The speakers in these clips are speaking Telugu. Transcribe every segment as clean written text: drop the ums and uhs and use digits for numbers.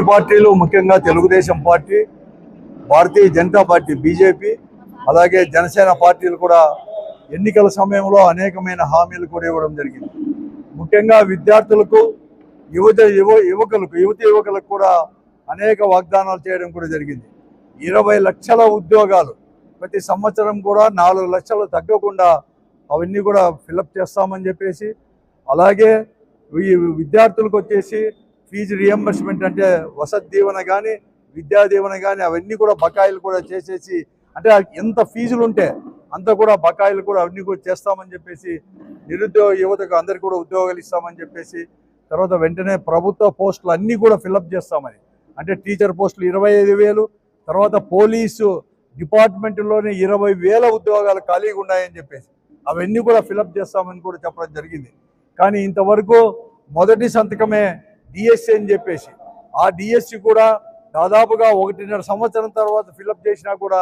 పార్టీలు ముఖ్యంగా Telugu Desam party, Bharatiya Janata party BJP, అలాగే జనసేన పార్టీలు కూడా ఎన్నికల సమయంలో అనేకమైన హామీలు కూడా ఇవ్వడం జరిగింది. ముఖ్యంగా విద్యార్థులకు, యువకులకు కూడా అనేక వాగ్దానాలు చేయడం కూడా జరిగింది. 20 లక్షల ఉద్యోగాలు ప్రతి సంవత్సరం కూడా 4 లక్షలు తగ్గకుండా అవన్నీ కూడా ఫిలప్ చేస్తామని చెప్పేసి, అలాగే ఈ విద్యార్థులకు వచ్చేసి ఫీజు రియంబర్స్మెంట్ అంటే వసతి దీవెన కానీ విద్యా దీవెన కానీ అవన్నీ కూడా బకాయిలు కూడా చేసేసి, అంటే ఎంత ఫీజులు ఉంటే అంత కూడా బకాయిలు కూడా అవన్నీ కూడా చేస్తామని చెప్పేసి, నిరుద్యోగ యువతకు అందరికీ కూడా ఉద్యోగాలు ఇస్తామని చెప్పేసి, తర్వాత వెంటనే ప్రభుత్వ పోస్టులు అన్నీ కూడా ఫిలప్ చేస్తామని, అంటే టీచర్ పోస్టులు 25,000, తర్వాత పోలీసు డిపార్ట్మెంట్లోనే 20,000 ఉద్యోగాలు ఖాళీగా ఉన్నాయని చెప్పేసి అవన్నీ కూడా ఫిలప్ చేస్తామని కూడా చెప్పడం జరిగింది. కానీ ఇంతవరకు మొదటి సంతకమే డిఎస్సి అని చెప్పేసి, ఆ డిఎస్సి కూడా దాదాపుగా 1.5 సంవత్సరం తర్వాత ఫిలప్ చేసినా కూడా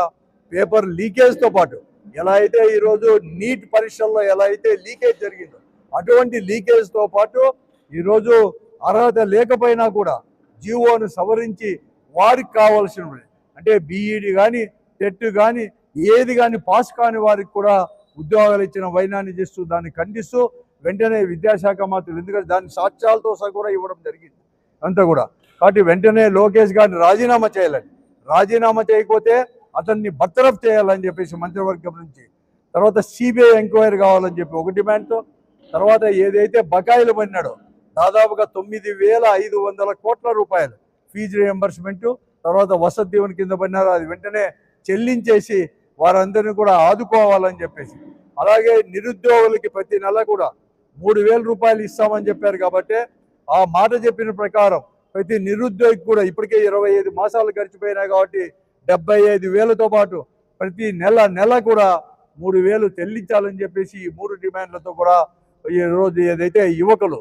పేపర్ లీకేజ్తో పాటు ఎలా అయితే ఈరోజు నీట్ పరీక్షల్లో ఎలా అయితే లీకేజ్ జరిగిందో అటువంటి లీకేజ్తో పాటు ఈరోజు అర్హత లేకపోయినా కూడా జీవోను సవరించి వారికి కావాల్సిన అంటే బీఈడి కానీ టెట్ కానీ ఏది కానీ పాస్ కాని వారికి కూడా ఉద్యోగాలు ఇచ్చిన వైనాన్ని చేస్తూ దాన్ని ఖండిస్తూ వెంటనే విద్యాశాఖ మంత్రులు, ఎందుకంటే దాని సాక్ష్యాలతో సహా కూడా ఇవ్వడం జరిగింది అంతా కూడా. కాబట్టి వెంటనే లోకేష్ గారిని రాజీనామా చేయాలని, రాజీనామా చేయకపోతే అతన్ని బర్తరఫ్ చేయాలని చెప్పేసి మంత్రివర్గం నుంచి, తర్వాత సిబిఐ ఎంక్వైరీ కావాలని చెప్పి ఒక డిమాండ్తో, తర్వాత ఏదైతే బకాయిలు పడినాడో దాదాపుగా 9,500 కోట్ల రూపాయలు ఫీజు రియంబర్స్మెంటు, తర్వాత వసతి దీవెన కింద పడినారో అది వెంటనే చెల్లించేసి వారందరినీ కూడా ఆదుకోవాలని చెప్పేసి, అలాగే నిరుద్యోగులకి ప్రతి నెల కూడా 3,000 రూపాయలు ఇస్తామని చెప్పారు. కాబట్టి ఆ మాట చెప్పిన ప్రకారం ప్రతి నిరుద్యోగి కూడా ఇప్పటికే 25 మాసాలు గడిచిపోయినాయి కాబట్టి 75,000తో పాటు ప్రతి నెల కూడా 3,000 చెల్లించాలని చెప్పేసి ఈ 3 డిమాండ్లతో కూడా ఈరోజు ఏదైతే యువకులు,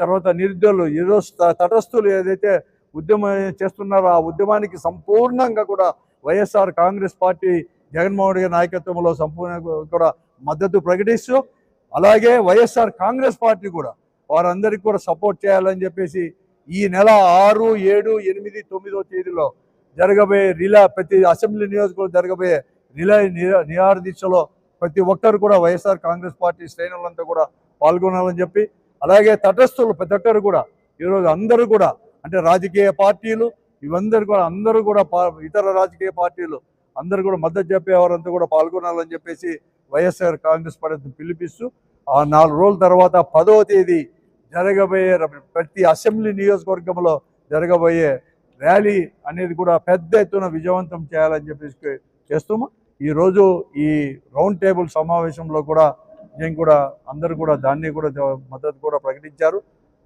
తర్వాత నిరుద్యోగులు, ఈరోజు తటస్థులు ఏదైతే ఉద్యమం చేస్తున్నారో ఆ ఉద్యమానికి సంపూర్ణంగా కూడా వైఎస్ఆర్ కాంగ్రెస్ పార్టీ జగన్మోహన్ రెడ్డి నాయకత్వంలో సంపూర్ణంగా కూడా మద్దతు ప్రకటిస్తూ, అలాగే వైఎస్ఆర్ కాంగ్రెస్ పార్టీ కూడా వారందరికీ కూడా సపోర్ట్ చేయాలని చెప్పేసి ఈ నెల 6, 7, 8, 9 తేదీలో జరగబోయే ప్రతి అసెంబ్లీ నియోజకవర్గం జరగబోయే నిరాహార దీక్షలో ప్రతి ఒక్కరు కూడా వైఎస్ఆర్ కాంగ్రెస్ పార్టీ శ్రేణులంతా కూడా పాల్గొనాలని చెప్పి, అలాగే తటస్థులు ప్రతి ఒక్కరు కూడా ఈరోజు అందరూ కూడా అంటే రాజకీయ పార్టీలు ఇవందరూ కూడా అందరూ కూడా ఇతర రాజకీయ పార్టీలు అందరూ కూడా మద్దతు చెప్పేవారంతా కూడా పాల్గొనాలని చెప్పేసి వైఎస్ఆర్ కాంగ్రెస్ పార్టీ పిలిపిస్తూ, ఆ 4 రోజుల తర్వాత 10వ తేదీ జరగబోయే ప్రతి అసెంబ్లీ నియోజకవర్గంలో జరగబోయే ర్యాలీ అనేది కూడా పెద్ద ఎత్తున విజయవంతం చేయాలని చెప్పేసి చేస్తాము. ఈరోజు ఈ రౌండ్ టేబుల్ సమావేశంలో కూడా నేను కూడా అందరూ కూడా దాన్ని కూడా మద్దతు కూడా ప్రకటించారు.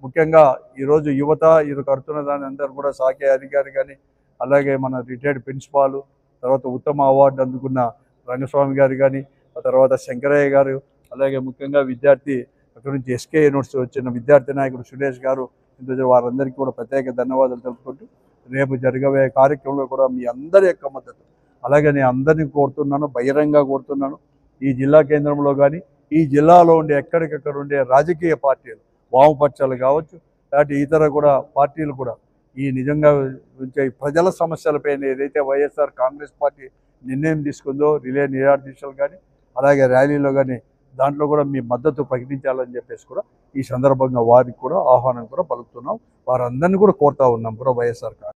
ముఖ్యంగా ఈరోజు యువత ఇది కడుతున్న దాన్ని అందరూ కూడా శాఖ అధికారి కానీ, అలాగే మన రిటైర్డ్ ప్రిన్సిపాల్, తర్వాత ఉత్తమ అవార్డు అందుకున్న రంగస్వామి గారు కానీ, ఆ తర్వాత శంకరయ్య గారు, అలాగే ముఖ్యంగా విద్యార్థి అక్కడి నుంచి ఎస్కే యూనివర్సిటీ వచ్చిన విద్యార్థి నాయకుడు సురేష్ గారు, వారందరికీ కూడా ప్రత్యేక ధన్యవాదాలు తెలుపుకుంటూ రేపు జరగబోయే కార్యక్రమంలో కూడా మీ అందరి యొక్క మద్దతు, అలాగే నేను అందరినీ కోరుతున్నాను, బహిరంగ కోరుతున్నాను, ఈ జిల్లా కేంద్రంలో కానీ ఈ జిల్లాలో ఉండే ఎక్కడికక్కడ ఉండే రాజకీయ పార్టీలు, వామపక్షాలు కావచ్చు, అలాంటి ఇతర కూడా పార్టీలు కూడా ఈ నిజంగా ప్రజల సమస్యలపైన ఏదైతే వైఎస్ఆర్ కాంగ్రెస్ పార్టీ నిర్ణయం తీసుకుందో నిరాహార దీక్షలు కానీ అలాగే ర్యాలీలో కానీ దాంట్లో కూడా మీ మద్దతు ప్రకటించాలని చెప్పేసి కూడా ఈ సందర్భంగా వారికి కూడా ఆహ్వానం కూడా పలుకుతున్నాం. వారందరినీ కూడా కోరుతా ఉన్నాం కూడా వైఎస్ఆర్